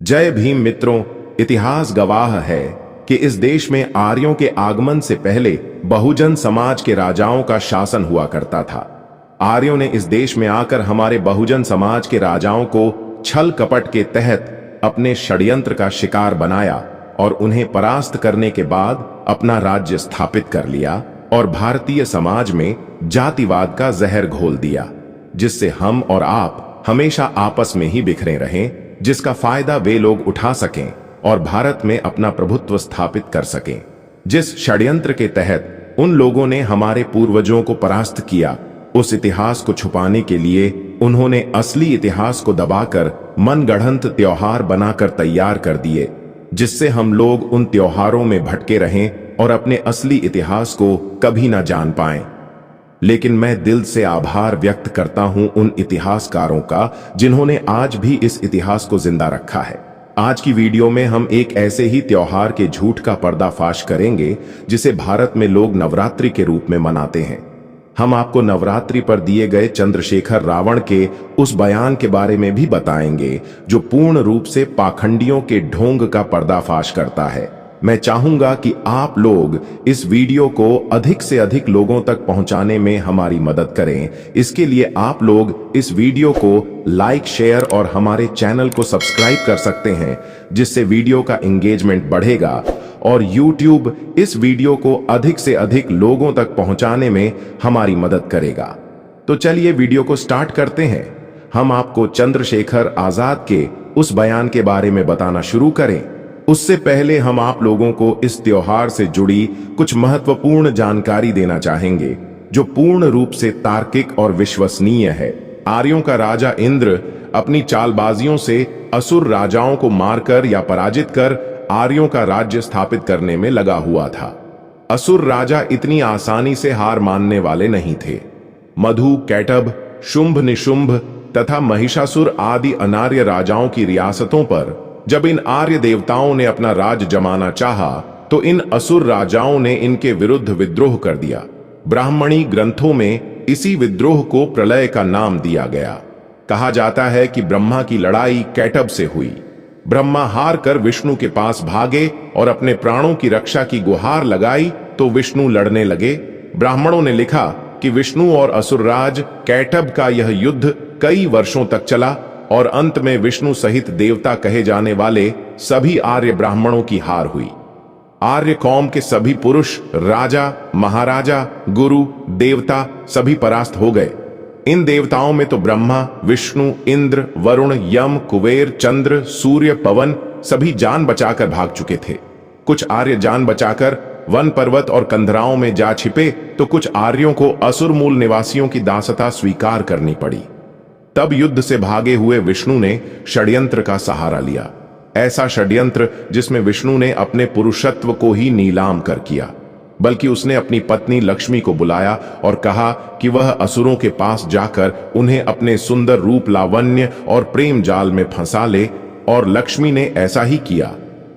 जय भीम मित्रों। इतिहास गवाह है कि इस देश में आर्यों के आगमन से पहले बहुजन समाज के राजाओं का शासन हुआ करता था। आर्यों ने इस देश में आकर हमारे बहुजन समाज के राजाओं को छल कपट के तहत अपने षड्यंत्र का शिकार बनाया और उन्हें परास्त करने के बाद अपना राज्य स्थापित कर लिया और भारतीय समाज में जातिवाद का जहर घोल दिया, जिससे हम और आप हमेशा आपस में ही बिखरे रहें, जिसका फायदा वे लोग उठा सकें और भारत में अपना प्रभुत्व स्थापित कर सकें। जिस षड्यंत्र के तहत उन लोगों ने हमारे पूर्वजों को परास्त किया, उस इतिहास को छुपाने के लिए उन्होंने असली इतिहास को दबाकर मनगढ़ंत त्योहार बनाकर तैयार कर दिए, जिससे हम लोग उन त्योहारों में भटके रहें और अपने असली इतिहास को कभी ना जान पाएं। लेकिन मैं दिल से आभार व्यक्त करता हूं उन इतिहासकारों का जिन्होंने आज भी इस इतिहास को जिंदा रखा है। आज की वीडियो में हम एक ऐसे ही त्योहार के झूठ का पर्दाफाश करेंगे जिसे भारत में लोग नवरात्रि के रूप में मनाते हैं। हम आपको नवरात्रि पर दिए गए चंद्रशेखर रावण के उस बयान के बारे में भी बताएंगे जो पूर्ण रूप से पाखंडियों के ढोंग का पर्दाफाश करता है। मैं चाहूंगा कि आप लोग इस वीडियो को अधिक से अधिक लोगों तक पहुंचाने में हमारी मदद करें। इसके लिए आप लोग इस वीडियो को लाइक, शेयर और हमारे चैनल को सब्सक्राइब कर सकते हैं, जिससे वीडियो का एंगेजमेंट बढ़ेगा और YouTube इस वीडियो को अधिक से अधिक लोगों तक पहुंचाने में हमारी मदद करेगा। तो चलिए वीडियो को स्टार्ट करते हैं। हम आपको चंद्रशेखर आजाद के उस बयान के बारे में बताना शुरू करें। उससे पहले हम आप लोगों को इस त्योहार से जुड़ी कुछ महत्वपूर्ण जानकारी देना चाहेंगे जो पूर्ण रूप से तार्किक और विश्वसनीय है। आर्यों का राजा इंद्र अपनी चालबाजियों से असुर राजाओं को मारकर या पराजित कर आर्यों का राज्य स्थापित करने में लगा हुआ था। असुर राजा इतनी आसानी से हार मानने वाले नहीं थे। मधु, कैटभ, शुंभ निशुंभ तथा महिषासुर आदि अनार्य राजाओं की रियासतों पर जब इन आर्य देवताओं ने अपना राज जमाना चाहा तो इन असुर राजाओं ने इनके विरुद्ध विद्रोह कर दिया। ब्राह्मणी ग्रंथों में इसी विद्रोह को प्रलय का नाम दिया गया। कहा जाता है कि ब्रह्मा की लड़ाई कैटभ से हुई। ब्रह्मा हार कर विष्णु के पास भागे और अपने प्राणों की रक्षा की गुहार लगाई तो विष्णु लड़ने लगे। ब्राह्मणों ने लिखा कि विष्णु और असुरराज कैटभ का यह युद्ध कई वर्षों तक चला और अंत में विष्णु सहित देवता कहे जाने वाले सभी आर्य ब्राह्मणों की हार हुई। आर्य कौम के सभी पुरुष, राजा, महाराजा, गुरु, देवता सभी परास्त हो गए। इन देवताओं में तो ब्रह्मा, विष्णु, इंद्र, वरुण, यम, कुबेर, चंद्र, सूर्य, पवन सभी जान बचाकर भाग चुके थे। कुछ आर्य जान बचाकर वन पर्वत और कंधराओं में जा छिपे तो कुछ आर्यों को असुर मूल निवासियों की दासता स्वीकार करनी पड़ी। तब युद्ध से भागे हुए विष्णु ने षड्यंत्र का सहारा लिया। ऐसा षड्यंत्र जिसमें विष्णु ने अपने पुरुषत्व को ही नीलाम कर किया, बल्कि उसने अपनी पत्नी लक्ष्मी को बुलाया और कहा कि वह असुरों के पास जाकर उन्हें अपने सुंदर रूप, लावण्य और प्रेम जाल में फंसा ले, और लक्ष्मी ने ऐसा ही किया।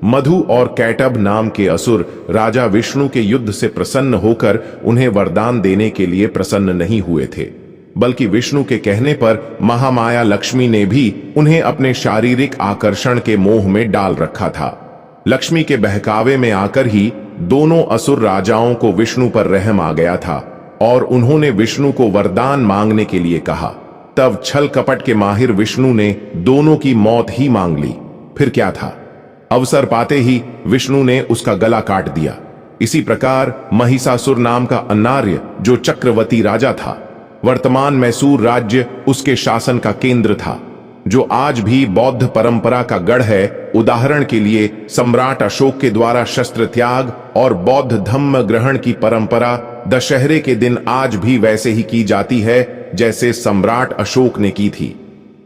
मधु और कैटभ नाम के असुर राजा विष्णु के युद्ध से प्रसन्न होकर उन्हें वरदान देने के लिए प्रसन्न नहीं हुए थे, बल्कि विष्णु के कहने पर महामाया लक्ष्मी ने भी उन्हें अपने शारीरिक आकर्षण के मोह में डाल रखा था। लक्ष्मी के बहकावे में आकर ही दोनों असुर राजाओं को विष्णु पर रहम आ गया था और उन्होंने विष्णु को वरदान मांगने के लिए कहा। तब छल कपट के माहिर विष्णु ने दोनों की मौत ही मांग ली। फिर क्या था, अवसर पाते ही विष्णु ने उसका गला काट दिया। इसी प्रकार महिषासुर नाम का अनार्य जो चक्रवर्ती राजा था, वर्तमान मैसूर राज्य उसके शासन का केंद्र था, जो आज भी बौद्ध परंपरा का गढ़ है। उदाहरण के लिए सम्राट अशोक के द्वारा शस्त्र त्याग और बौद्ध धम्म ग्रहण की परंपरा दशहरे के दिन आज भी वैसे ही की जाती है जैसे सम्राट अशोक ने की थी।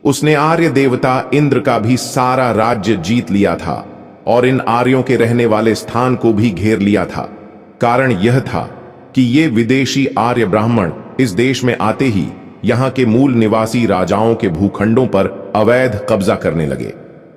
उसने आर्य देवता इंद्र का भी सारा राज्य जीत लिया था और इन आर्यों के रहने वाले स्थान को भी घेर लिया था। कारण यह था कि ये विदेशी आर्य ब्राह्मण इस देश में आते ही यहाँ के मूल निवासी राजाओं के भूखंडों पर अवैध कब्जा करने लगे।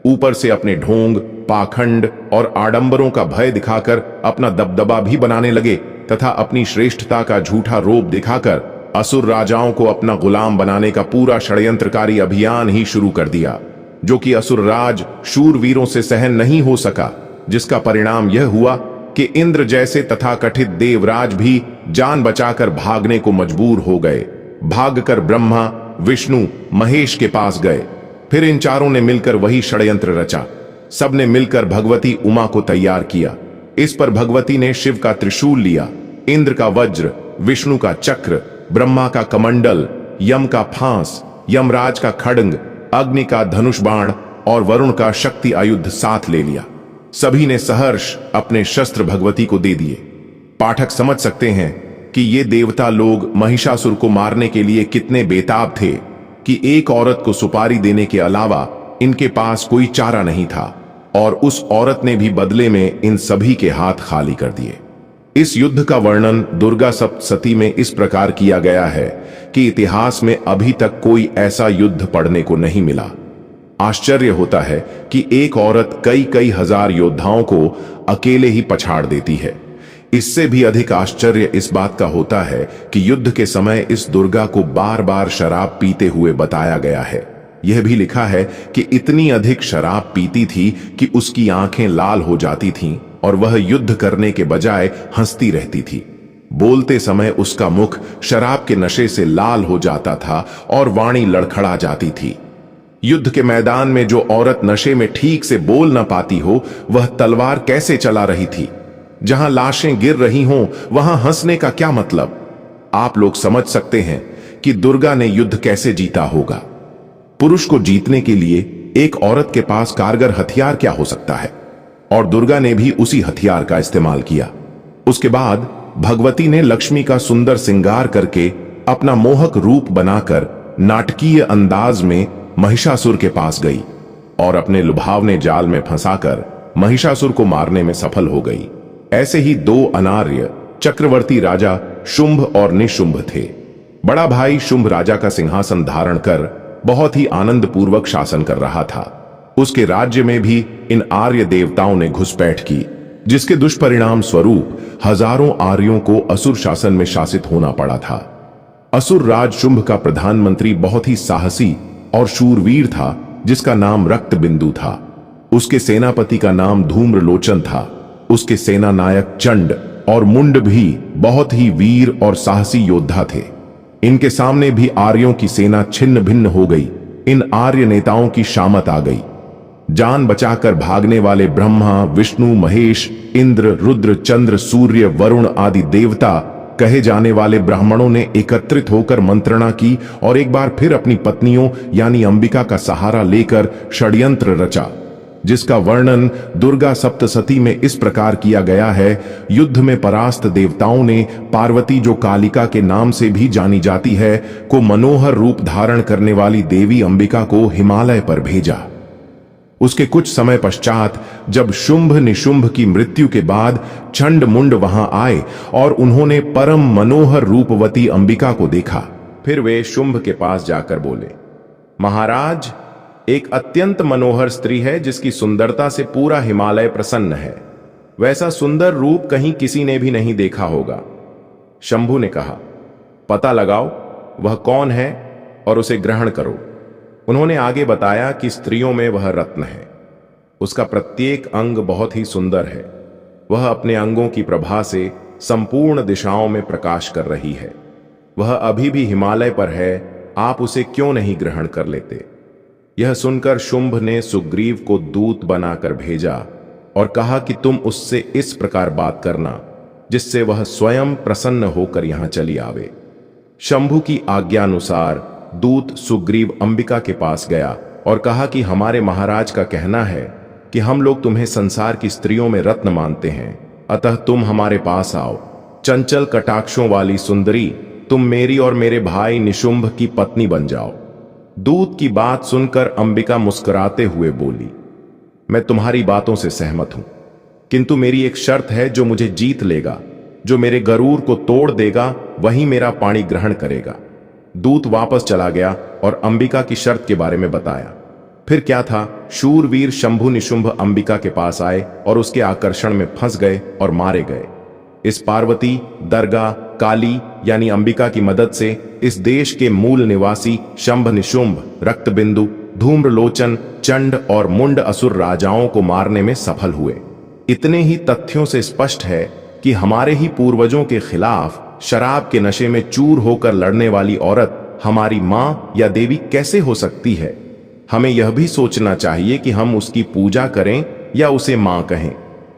ऊपर से अपने ढोंग, पाखंड और आडंबरों का भय दिखाकर अपना दबदबा भी बनाने लगे तथा अपनी श्रेष्ठता का झूठा रोप दिखाकर असुर राजाओं को अपना गुलाम बनाने का पूरा षड्यंत्रकारी अभियान ही शुरू कर दिया। जो कि असुरराज शूरवीरों से सहन नहीं हो सका, जिसका परिणाम यह हुआ कि इंद्र जैसे तथाकथित देवराज भी जान बचाकर भागने को मजबूर हो गए। भागकर ब्रह्मा, विष्णु, महेश के पास गए। फिर इन चारों ने मिलकर वही षड्यंत्र रचा। सबने मिलकर भगवती उमा को तैयार किया। इस पर भगवती ने शिव का त्रिशूल लिया, इंद्र का वज्र, विष्णु का चक्र, ब्रह्मा का कमंडल, यम का फांस, यमराज का खड्ग, अग्नि का धनुष बाण और वरुण का शक्ति आयुध साथ ले लिया। सभी ने सहर्ष अपने शस्त्र भगवती को दे दिए। पाठक समझ सकते हैं कि ये देवता लोग महिषासुर को मारने के लिए कितने बेताब थे कि एक औरत को सुपारी देने के अलावा इनके पास कोई चारा नहीं था, और उस औरत ने भी बदले में इन सभी के हाथ खाली कर दिए। इस युद्ध का वर्णन दुर्गा सप्तशती में इस प्रकार किया गया है कि इतिहास में अभी तक कोई ऐसा युद्ध पढ़ने को नहीं मिला। आश्चर्य होता है कि एक औरत कई कई हजार योद्धाओं को अकेले ही पछाड़ देती है। इससे भी अधिक आश्चर्य इस बात का होता है कि युद्ध के समय इस दुर्गा को बार बार शराब पीते हुए बताया गया है। यह भी लिखा है कि इतनी अधिक शराब पीती थी कि उसकी आंखें लाल हो जाती थीं और वह युद्ध करने के बजाय हंसती रहती थी। बोलते समय उसका मुख शराब के नशे से लाल हो जाता था और वाणी लड़खड़ा जाती थी। युद्ध के मैदान में जो औरत नशे में ठीक से बोल न पाती हो, वह तलवार कैसे चला रही थी? जहां लाशें गिर रही हों, वहां हंसने का क्या मतलब? आप लोग समझ सकते हैं कि दुर्गा ने युद्ध कैसे जीता होगा। पुरुष को जीतने के लिए एक औरत के पास कारगर हथियार क्या हो सकता है? और दुर्गा ने भी उसी हथियार का इस्तेमाल किया। उसके बाद भगवती ने लक्ष्मी का सुंदर श्रृंगार करके अपना मोहक रूप बनाकर नाटकीय अंदाज में महिषासुर के पास गई और अपने लुभावने जाल में फंसाकर महिषासुर को मारने में सफल हो गई। ऐसे ही दो अनार्य चक्रवर्ती राजा शुंभ और निशुंभ थे। बड़ा भाई शुंभ राजा का सिंहासन धारण कर बहुत ही आनंद पूर्वक शासन कर रहा था। उसके राज्य में भी इन आर्य देवताओं ने घुसपैठ की, जिसके दुष्परिणाम स्वरूप हजारों आर्यों को असुर शासन में शासित होना पड़ा था। असुर राज शुंभ का प्रधानमंत्री बहुत ही साहसी और शूरवीर था, जिसका नाम रक्तबिंदु था। उसके सेनापति का नाम धूम्रलोचन था। उसके सेना नायक चंड और मुंड भी बहुत ही वीर और साहसी योद्धा थे। इनके सामने भी आर्यों की सेना छिन्न भिन्न हो गई। इन आर्य नेताओं की शामत आ गई। जान बचाकर भागने वाले ब्रह्मा, विष्णु, महेश, इंद्र, रुद्र, चंद्र, सूर्य, वरुण आदि देवता कहे जाने वाले ब्राह्मणों ने एकत्रित होकर मंत्रणा की और एक बार फिर अपनी पत्नियों यानी अंबिका का सहारा लेकर षड्यंत्र रचा, जिसका वर्णन दुर्गा सप्तशती में इस प्रकार किया गया है। युद्ध में परास्त देवताओं ने पार्वती, जो कालिका के नाम से भी जानी जाती है, को मनोहर रूप धारण करने वाली देवी अंबिका को हिमालय पर भेजा। उसके कुछ समय पश्चात जब शुंभ निशुंभ की मृत्यु के बाद चंड मुंड वहां आए और उन्होंने परम मनोहर रूपवती अंबिका को देखा, फिर वे शुंभ के पास जाकर बोले, महाराज, एक अत्यंत मनोहर स्त्री है जिसकी सुंदरता से पूरा हिमालय प्रसन्न है। वैसा सुंदर रूप कहीं किसी ने भी नहीं देखा होगा। शंभु ने कहा, पता लगाओ वह कौन है और उसे ग्रहण करो। उन्होंने आगे बताया कि स्त्रियों में वह रत्न है। उसका प्रत्येक अंग बहुत ही सुंदर है। वह अपने अंगों की प्रभा से संपूर्ण दिशाओं में प्रकाश कर रही है। वह अभी भी हिमालय पर है, आप उसे क्यों नहीं ग्रहण कर लेते? यह सुनकर शुंभ ने सुग्रीव को दूत बनाकर भेजा और कहा कि तुम उससे इस प्रकार बात करना जिससे वह स्वयं प्रसन्न होकर यहां चली आवे। शंभु की आज्ञानुसार दूत सुग्रीव अंबिका के पास गया और कहा कि हमारे महाराज का कहना है कि हम लोग तुम्हें संसार की स्त्रियों में रत्न मानते हैं, अतः तुम हमारे पास आओ। चंचल कटाक्षों वाली सुंदरी, तुम मेरी और मेरे भाई निशुंभ की पत्नी बन जाओ। दूत की बात सुनकर अंबिका मुस्कुराते हुए बोली, मैं तुम्हारी बातों से सहमत हूं, किंतु मेरी एक शर्त है, जो मुझे जीत लेगा, जो मेरे गरूर को तोड़ देगा, वही मेरा पाणी ग्रहण करेगा। दूत वापस चला गया और अंबिका की शर्त के बारे में बताया। फिर क्या था, शूरवीर शंभु निशुंभ अंबिका के पास आए और उसके आकर्षण में फंस गए और मारे गए। इस पार्वती, दर्गा, काली यानी अंबिका की मदद से इस देश के मूल निवासी शंभ निशुंभ, रक्तबिंदु, धूम्रलोचन, चंड और मुंड असुर राजाओं को मारने में सफल हुए। इतने ही तथ्यों से स्पष्ट है कि हमारे ही पूर्वजों के खिलाफ शराब के नशे में चूर होकर लड़ने वाली औरत हमारी माँ या देवी कैसे हो सकती है। हमें यह भी सोचना चाहिए कि हम उसकी पूजा करें या उसे माँ कहें,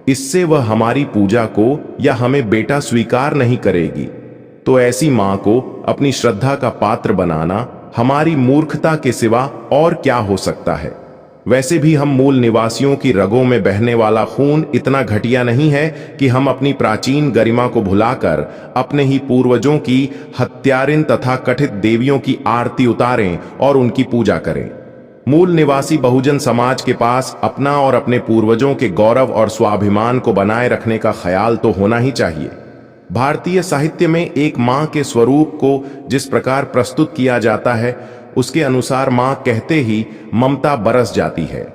इससे वह हमारी पूजा को या हमें बेटा स्वीकार नहीं करेगी। तो ऐसी माँ को अपनी श्रद्धा का पात्र बनाना हमारी मूर्खता के सिवा और क्या हो सकता है। वैसे भी हम मूल निवासियों की रगों में बहने वाला खून इतना घटिया नहीं है कि हम अपनी प्राचीन गरिमा को भुलाकर अपने ही पूर्वजों की हत्यारिन तथा कथित देवियों की आरती उतारें और उनकी पूजा करें। मूल निवासी बहुजन समाज के पास अपना और अपने पूर्वजों के गौरव और स्वाभिमान को बनाए रखने का ख्याल तो होना ही चाहिए। भारतीय साहित्य में एक मां के स्वरूप को जिस प्रकार प्रस्तुत किया जाता है, उसके अनुसार मां कहते ही ममता बरस जाती है।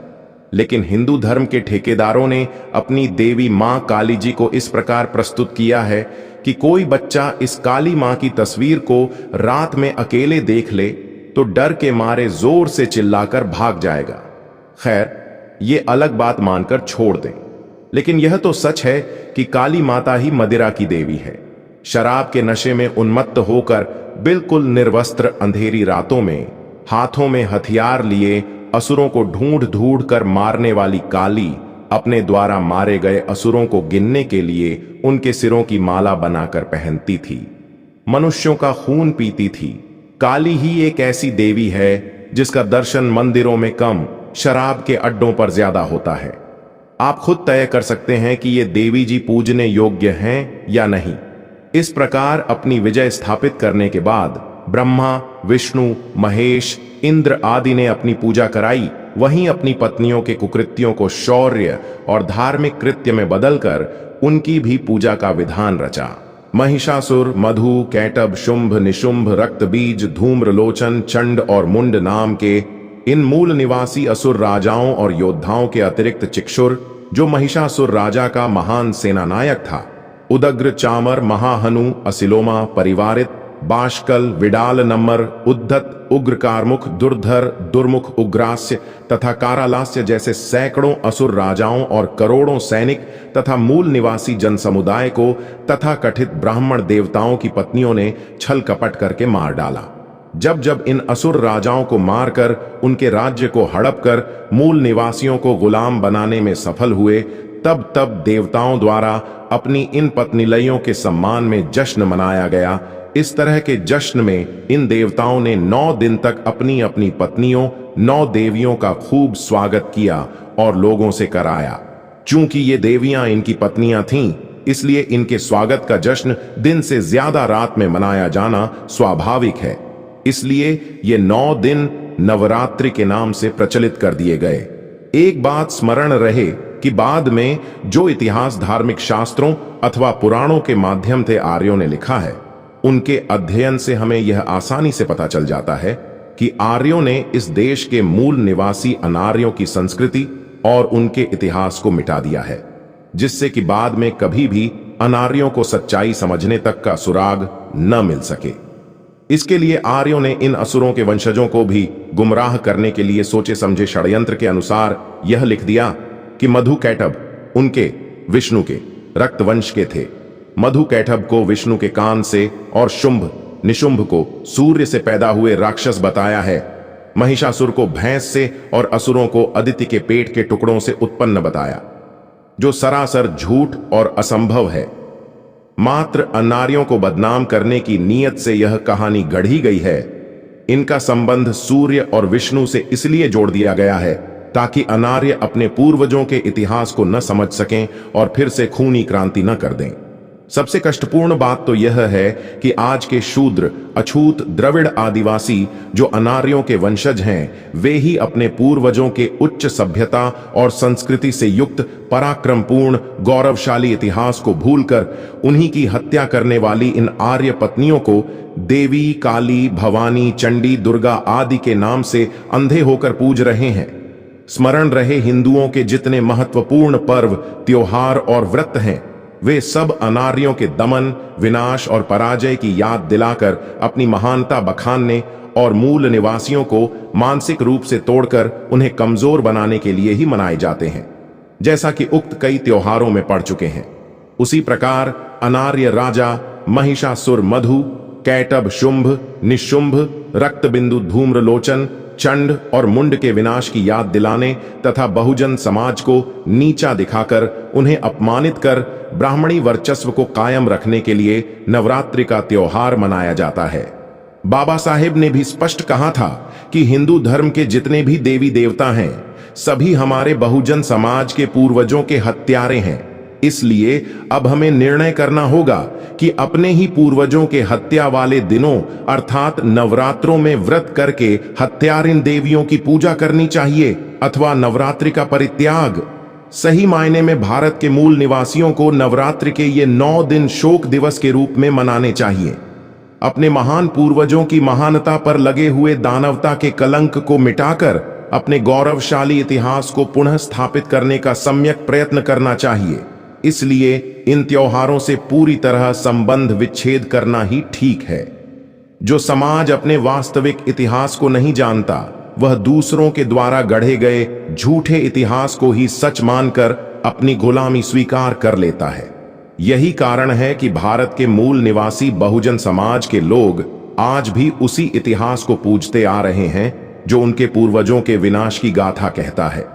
लेकिन हिंदू धर्म के ठेकेदारों ने अपनी देवी मां काली जी को इस प्रकार प्रस्तुत किया है कि कोई बच्चा इस काली मां की तस्वीर को रात में अकेले देख ले तो डर के मारे जोर से चिल्लाकर भाग जाएगा। खैर, ये अलग बात मानकर छोड़ दें, लेकिन यह तो सच है कि काली माता ही मदिरा की देवी है। शराब के नशे में उन्मत्त होकर बिल्कुल निर्वस्त्र अंधेरी रातों में हाथों में हथियार लिए असुरों को ढूंढ ढूंढ कर मारने वाली काली अपने द्वारा मारे गए असुरों को गिनने के लिए उनके सिरों की माला बनाकर पहनती थी, मनुष्यों का खून पीती थी। काली ही एक ऐसी देवी है जिसका दर्शन मंदिरों में कम, शराब के अड्डों पर ज्यादा होता है। आप खुद तय कर सकते हैं कि ये देवी जी पूजने योग्य हैं या नहीं। इस प्रकार अपनी विजय स्थापित करने के बाद ब्रह्मा, विष्णु, महेश, इंद्र आदि ने अपनी पूजा कराई, वहीं अपनी पत्नियों के कुकृत्यों को शौर्य और धार्मिक कृत्य में बदलकर उनकी भी पूजा का विधान रचा। महिषासुर, मधु, कैटभ, शुंभ, निशुंभ, रक्तबीज, धूम्रलोचन, चंड और मुंड नाम के इन मूल निवासी असुर राजाओं और योद्धाओं के अतिरिक्त चिक्षुर, जो महिषासुर राजा का महान सेनानायक था, उदग्र, चामर, महाहनु, असिलोमा, परिवारित, बाष्कल, विडाल, नम्र, उद्धत, उग्र कारमुख, दुर्धर, दुर्मुख, उग्रास्य तथा कारालास्य जैसे सैकड़ों असुर राजाओं और करोड़ों सैनिक तथा मूल निवासी जन समुदाय को तथा कथित ब्राह्मण देवताओं की पत्नियों ने छल कपट करके मार डाला। जब जब इन असुर राजाओं को मारकर उनके राज्य को हड़प कर मूल निवासियों को गुलाम बनाने में सफल हुए, तब तब देवताओं द्वारा अपनी इन पत्नीलयों के सम्मान में जश्न मनाया गया। इस तरह के जश्न में इन देवताओं ने 9 दिन तक अपनी अपनी पत्नियों 9 देवियों का खूब स्वागत किया और लोगों से कराया। चूंकि ये देवियां इनकी पत्नियां थीं, इसलिए इनके स्वागत का जश्न दिन से ज्यादा रात में मनाया जाना स्वाभाविक है। इसलिए ये 9 दिन नवरात्रि के नाम से प्रचलित कर दिए गए। एक बात स्मरण रहे कि बाद में जो इतिहास धार्मिक शास्त्रों अथवा पुराणों के माध्यम से आर्यों ने लिखा है, उनके अध्ययन से हमें यह आसानी से पता चल जाता है कि आर्यों ने इस देश के मूल निवासी अनार्यों की संस्कृति और उनके इतिहास को मिटा दिया है, जिससे कि बाद में कभी भी अनार्यों को सच्चाई समझने तक का सुराग न मिल सके। इसके लिए आर्यों ने इन असुरों के वंशजों को भी गुमराह करने के लिए सोचे समझे षड्यंत्र के अनुसार यह लिख दिया कि मधु कैटभ उनके विष्णु के रक्तवंश के थे। मधु कैटभ को विष्णु के कान से और शुंभ निशुंभ को सूर्य से पैदा हुए राक्षस बताया है। महिषासुर को भैंस से और असुरों को अदिति के पेट के टुकड़ों से उत्पन्न बताया, जो सरासर झूठ और असंभव है। मात्र अनार्यों को बदनाम करने की नीयत से यह कहानी गढ़ी गई है। इनका संबंध सूर्य और विष्णु से इसलिए जोड़ दिया गया है ताकि अनार्य अपने पूर्वजों के इतिहास को न समझ सकें और फिर से खूनी क्रांति न कर दें। सबसे कष्टपूर्ण बात तो यह है कि आज के शूद्र, अछूत, द्रविड़ आदिवासी जो अनार्यों के वंशज हैं, वे ही अपने पूर्वजों के उच्च सभ्यता और संस्कृति से युक्त पराक्रमपूर्ण गौरवशाली इतिहास को भूलकर उन्हीं की हत्या करने वाली इन आर्य पत्नियों को देवी, काली, भवानी, चंडी, दुर्गा आदि के नाम से अंधे होकर पूज रहे हैं। स्मरण रहे, हिंदुओं के जितने महत्वपूर्ण पर्व, त्योहार और व्रत हैं, वे सब अनार्यों के दमन, विनाश और पराजय की याद दिलाकर अपनी महानता बखानने और मूल निवासियों को मानसिक रूप से तोड़कर उन्हें कमजोर बनाने के लिए ही मनाए जाते हैं, जैसा कि उक्त कई त्योहारों में पढ़ चुके हैं। उसी प्रकार अनार्य राजा महिषासुर मधु, कैटभ शुंभ, निशुंभ, रक्तबिंदु धूम्रलोचन, चंड और मुंड के विनाश की याद दिलाने तथा बहुजन समाज को नीचा दिखाकर उन्हें अपमानित कर ब्राह्मणी वर्चस्व को कायम रखने के लिए नवरात्रि का त्योहार मनाया जाता है। बाबा साहेब ने भी स्पष्ट कहा था कि हिंदू धर्म के जितने भी देवी देवता हैं, सभी हमारे बहुजन समाज के पूर्वजों के हत्यारे हैं। इसलिए अब हमें निर्णय करना होगा कि अपने ही पूर्वजों के हत्या वाले दिनों अर्थात नवरात्रों में व्रत करके हत्यारिन देवियों की पूजा करनी चाहिए अथवा नवरात्रि का परित्याग। सही मायने में भारत के मूल निवासियों को नवरात्रि के ये 9 दिन शोक दिवस के रूप में मनाने चाहिए। अपने महान पूर्वजों की महानता पर लगे हुए दानवता के कलंक को मिटाकर अपने गौरवशाली इतिहास को पुनः स्थापित करने का सम्यक प्रयत्न करना चाहिए। इसलिए इन त्योहारों से पूरी तरह संबंध विच्छेद करना ही ठीक है। जो समाज अपने वास्तविक इतिहास को नहीं जानता, वह दूसरों के द्वारा गढ़े गए झूठे इतिहास को ही सच मानकर अपनी गुलामी स्वीकार कर लेता है। यही कारण है कि भारत के मूल निवासी बहुजन समाज के लोग आज भी उसी इतिहास को पूजते आ रहे हैं जो उनके पूर्वजों के विनाश की गाथा कहता है।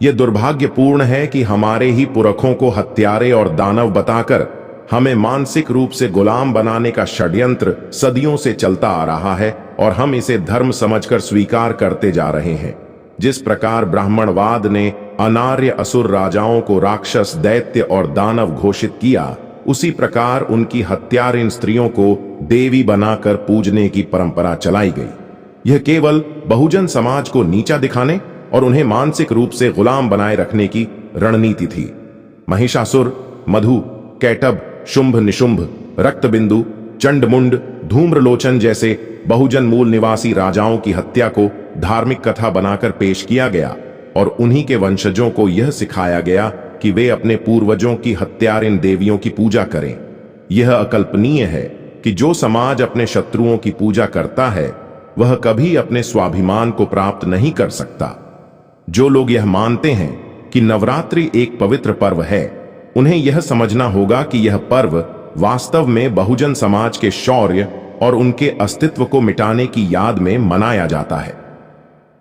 यह दुर्भाग्यपूर्ण है कि हमारे ही पुरखों को हत्यारे और दानव बताकर हमें मानसिक रूप से गुलाम बनाने का षड्यंत्र सदियों से चलता आ रहा है और हम इसे धर्म समझकर स्वीकार करते जा रहे हैं। जिस प्रकार ब्राह्मणवाद ने अनार्य असुर राजाओं को राक्षस, दैत्य और दानव घोषित किया, उसी प्रकार उनकी हत्यारिन स्त्रियों को देवी बनाकर पूजने की परंपरा चलाई गई। यह केवल बहुजन समाज को नीचा दिखाने और उन्हें मानसिक रूप से गुलाम बनाए रखने की रणनीति थी। महिषासुर, मधु, कैटभ, शुंभ, निशुंभ, रक्तबिंदु, चंडमुंड, धूम्रलोचन जैसे बहुजन मूल निवासी राजाओं की हत्या को धार्मिक कथा बनाकर पेश किया गया और उन्हीं के वंशजों को यह सिखाया गया कि वे अपने पूर्वजों की हत्यारिन देवियों की पूजा करें। यह अकल्पनीय है कि जो समाज अपने शत्रुओं की पूजा करता है, वह कभी अपने स्वाभिमान को प्राप्त नहीं कर सकता। जो लोग यह मानते हैं कि नवरात्रि एक पवित्र पर्व है, उन्हें यह समझना होगा कि यह पर्व वास्तव में बहुजन समाज के शौर्य और उनके अस्तित्व को मिटाने की याद में मनाया जाता है।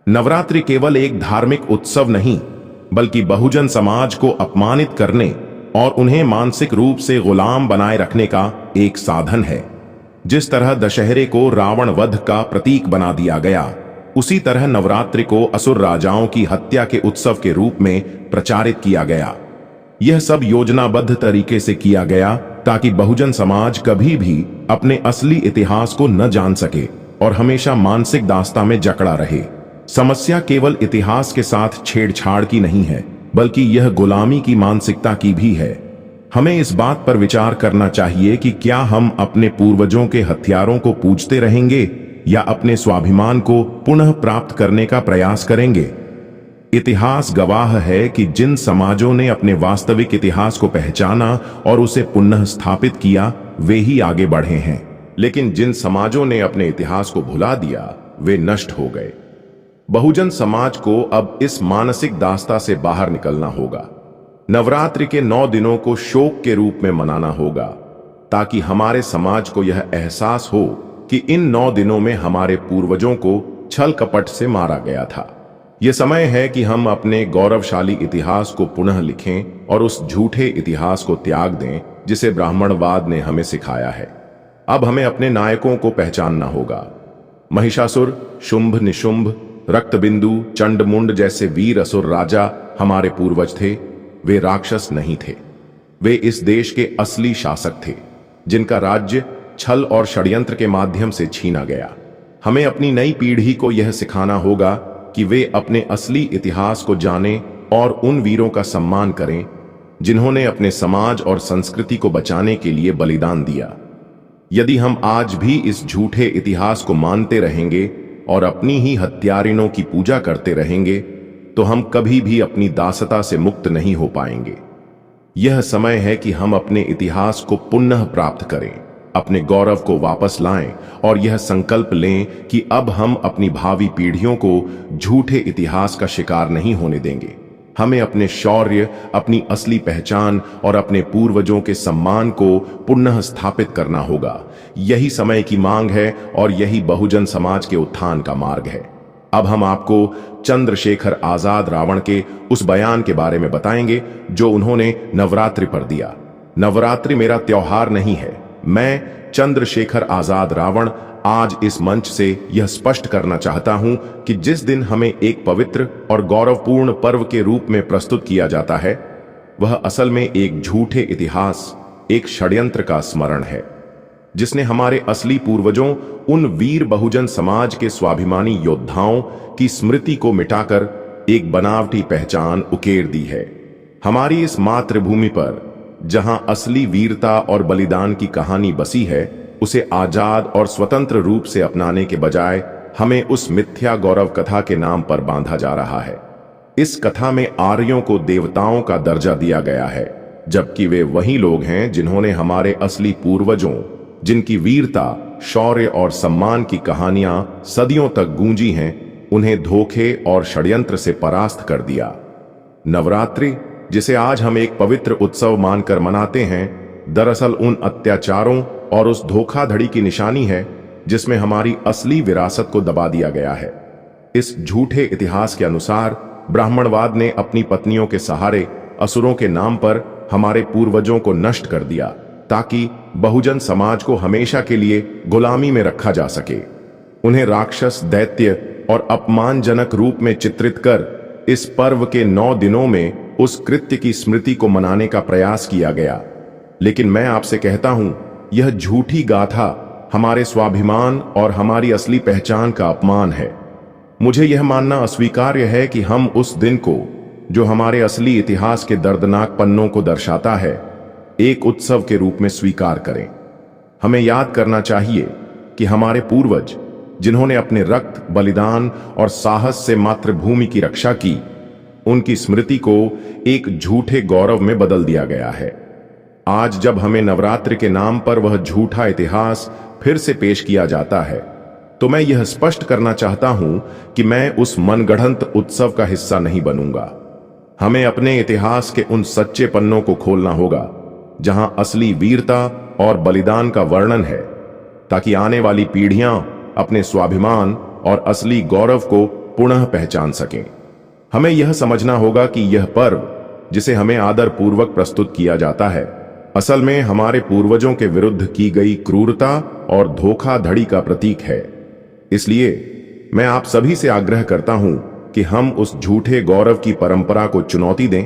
नवरात्रि केवल एक धार्मिक उत्सव नहीं, बल्कि बहुजन समाज को अपमानित करने और उन्हें मानसिक रूप से गुलाम बनाए रखने का एक साधन है। जिस तरह दशहरे को रावण वध का प्रतीक बना दिया गया, उसी तरह नवरात्रि को असुर राजाओं की हत्या के उत्सव के रूप में प्रचारित किया गया। यह सब योजनाबद्ध तरीके से किया गया ताकि बहुजन समाज कभी भी अपने असली इतिहास को न जान सके और हमेशा मानसिक दास्ता में जकड़ा रहे। समस्या केवल इतिहास के साथ छेड़छाड़ की नहीं है, बल्कि यह गुलामी की मानसिकता की भी है। हमें इस बात पर विचार करना चाहिए कि क्या हम अपने पूर्वजों के हथियारों को पूजते रहेंगे या अपने स्वाभिमान को पुनः प्राप्त करने का प्रयास करेंगे। इतिहास गवाह है कि जिन समाजों ने अपने वास्तविक इतिहास को पहचाना और उसे पुनः स्थापित किया, वे ही आगे बढ़े हैं, लेकिन जिन समाजों ने अपने इतिहास को भुला दिया, वे नष्ट हो गए। बहुजन समाज को अब इस मानसिक दास्ता से बाहर निकलना होगा। नवरात्रि के 9 दिनों को शोक के रूप में मनाना होगा, ताकि हमारे समाज को यह एहसास हो कि इन 9 दिनों में हमारे पूर्वजों को छल कपट से मारा गया था। यह समय है कि हम अपने गौरवशाली इतिहास को पुनः लिखें और उस झूठे इतिहास को त्याग दें जिसे ब्राह्मणवाद ने हमें सिखाया है। अब हमें अपने नायकों को पहचानना होगा। महिषासुर, शुंभ, निशुंभ, रक्तबिंदु, चंडमुंड जैसे वीर असुर राजा हमारे पूर्वज थे। वे राक्षस नहीं थे, वे इस देश के असली शासक थे, जिनका राज्य छल और षड्यंत्र के माध्यम से छीना गया। हमें अपनी नई पीढ़ी को यह सिखाना होगा कि वे अपने असली इतिहास को जानें और उन वीरों का सम्मान करें जिन्होंने अपने समाज और संस्कृति को बचाने के लिए बलिदान दिया। यदि हम आज भी इस झूठे इतिहास को मानते रहेंगे और अपनी ही हत्यारिनों की पूजा करते रहेंगे, तो हम कभी भी अपनी दासता से मुक्त नहीं हो पाएंगे। यह समय है कि हम अपने इतिहास को पुनः प्राप्त करें अपने गौरव को वापस लाएं और यह संकल्प लें कि अब हम अपनी भावी पीढ़ियों को झूठे इतिहास का शिकार नहीं होने देंगे। हमें अपने शौर्य, अपनी असली पहचान और अपने पूर्वजों के सम्मान को पुनः स्थापित करना होगा। यही समय की मांग है और यही बहुजन समाज के उत्थान का मार्ग है। अब हम आपको चंद्रशेखर आजाद रावण के उस बयान के बारे में बताएंगे जो उन्होंने नवरात्रि पर दिया। नवरात्रि मेरा त्योहार नहीं है। मैं चंद्रशेखर आजाद रावण आज इस मंच से यह स्पष्ट करना चाहता हूं कि जिस दिन हमें एक पवित्र और गौरवपूर्ण पर्व के रूप में प्रस्तुत किया जाता है, वह असल में एक झूठे इतिहास, एक षड्यंत्र का स्मरण है जिसने हमारे असली पूर्वजों, उन वीर बहुजन समाज के स्वाभिमानी योद्धाओं की स्मृति को मिटाकर एक बनावटी पहचान उकेर दी है। हमारी इस मातृभूमि पर जहां असली वीरता और बलिदान की कहानी बसी है, उसे आजाद और स्वतंत्र रूप से अपनाने के बजाय हमें उस मिथ्या गौरव कथा के नाम पर बांधा जा रहा है। इस कथा में आर्यों को देवताओं का दर्जा दिया गया है, जबकि वे वही लोग हैं जिन्होंने हमारे असली पूर्वजों, जिनकी वीरता, शौर्य और सम्मान की कहानियां सदियों तक गूंजी हैं, उन्हें धोखे और षड्यंत्र से परास्त कर दिया। नवरात्रि, जिसे आज हम एक पवित्र उत्सव मानकर मनाते हैं, दरअसल उन अत्याचारों और उस धोखाधड़ी की निशानी है जिसमें हमारी असली विरासत को दबा दिया गया है। इस झूठे इतिहास के अनुसार ब्राह्मणवाद ने अपनी पत्नियों के सहारे असुरों के नाम पर हमारे पूर्वजों को नष्ट कर दिया ताकि बहुजन समाज को हमेशा के लिए गुलामी में रखा जा सके। उन्हें राक्षस, दैत्य और अपमानजनक रूप में चित्रित कर इस पर्व के 9 दिनों में उस कृत्य की स्मृति को मनाने का प्रयास किया गया। लेकिन मैं आपसे कहता हूं, यह झूठी गाथा हमारे स्वाभिमान और हमारी असली पहचान का अपमान है। मुझे यह मानना अस्वीकार्य है कि हम उस दिन को, जो हमारे असली इतिहास के दर्दनाक पन्नों को दर्शाता है, एक उत्सव के रूप में स्वीकार करें। हमें याद करना चाहिए कि हमारे पूर्वज, जिन्होंने अपने रक्त, बलिदान और साहस से मातृभूमि की रक्षा की, उनकी स्मृति को एक झूठे गौरव में बदल दिया गया है। आज जब हमें नवरात्रि के नाम पर वह झूठा इतिहास फिर से पेश किया जाता है, तो मैं यह स्पष्ट करना चाहता हूं कि मैं उस मनगढ़ंत उत्सव का हिस्सा नहीं बनूंगा। हमें अपने इतिहास के उन सच्चे पन्नों को खोलना होगा जहां असली वीरता और बलिदान का वर्णन है, ताकि आने वाली पीढ़ियां अपने स्वाभिमान और असली गौरव को पुनः पहचान सकें। हमें यह समझना होगा कि यह पर्व, जिसे हमें आदर पूर्वक प्रस्तुत किया जाता है, असल में हमारे पूर्वजों के विरुद्ध की गई क्रूरता और धोखाधड़ी का प्रतीक है। इसलिए मैं आप सभी से आग्रह करता हूं कि हम उस झूठे गौरव की परंपरा को चुनौती दें,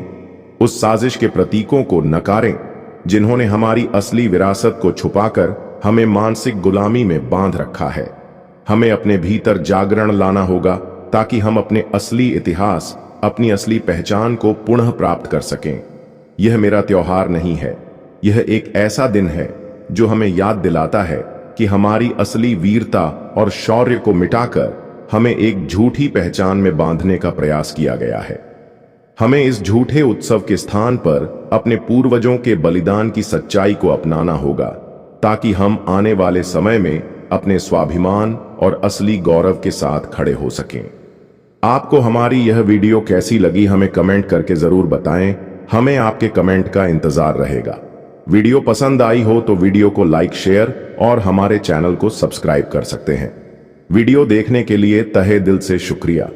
उस साजिश के प्रतीकों को नकारें जिन्होंने हमारी असली विरासत को छुपाकर हमें मानसिक गुलामी में बांध रखा है। हमें अपने भीतर जागरण लाना होगा ताकि हम अपने असली इतिहास, अपनी असली पहचान को पुनः प्राप्त कर सकें। यह मेरा त्योहार नहीं है, यह एक ऐसा दिन है जो हमें याद दिलाता है कि हमारी असली वीरता और शौर्य को मिटाकर हमें एक झूठी पहचान में बांधने का प्रयास किया गया है। हमें इस झूठे उत्सव के स्थान पर अपने पूर्वजों के बलिदान की सच्चाई को अपनाना होगा, ताकि हम आने वाले समय में अपने स्वाभिमान और असली गौरव के साथ खड़े हो सकें। आपको हमारी यह वीडियो कैसी लगी, हमें कमेंट करके जरूर बताएं। हमें आपके कमेंट का इंतजार रहेगा। वीडियो पसंद आई हो तो वीडियो को लाइक, शेयर और हमारे चैनल को सब्सक्राइब कर सकते हैं। वीडियो देखने के लिए तहे दिल से शुक्रिया।